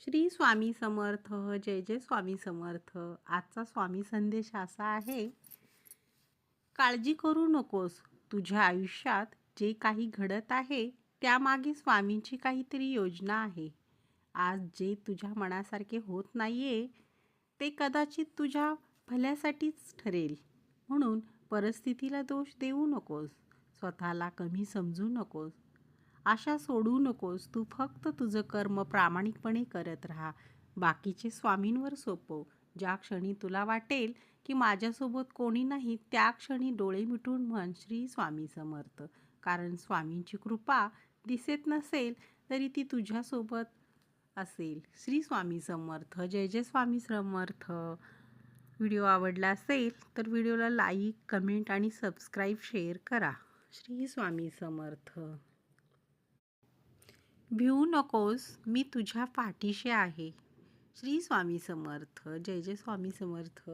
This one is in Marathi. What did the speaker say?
श्री स्वामी समर्थ. जय जय स्वामी समर्थ. आजचा स्वामी संदेश असा आहे, काळजी करू नकोस. तुझ्या आयुष्यात जे काही घडत आहे त्यामागे स्वामींची काहीतरी योजना आहे. आज जे तुझ्या मनासारखे होत नाहीये ते कदाचित तुझ्या भल्यासाठीच ठरेल. म्हणून परिस्थितीला दोष देऊ नकोस. स्वतःला कमी समजू नकोस. आशा सोडू नकोस. तू फक्त तुझं कर्म प्रामाणिकपणे करत राहा. बाकीचे स्वामींवर सोपव. ज्या क्षणी तुला वाटेल की माझ्यासोबत कोणी नाही त्या क्षणी डोळे मिटून म्हण श्री स्वामी समर्थ. कारण स्वामींची कृपा दिसत नसेल तरी ती तुझ्यासोबत असेल. श्री स्वामी समर्थ. जय जय स्वामी समर्थ. व्हिडिओ आवडला असेल तर व्हिडिओला लाईक, कमेंट आणि सबस्क्राईब शेअर करा. श्री स्वामी समर्थ. भिवू नकोस, मी तुझ्या पाठीशी आहे. श्री स्वामी समर्थ. जय जय स्वामी समर्थ.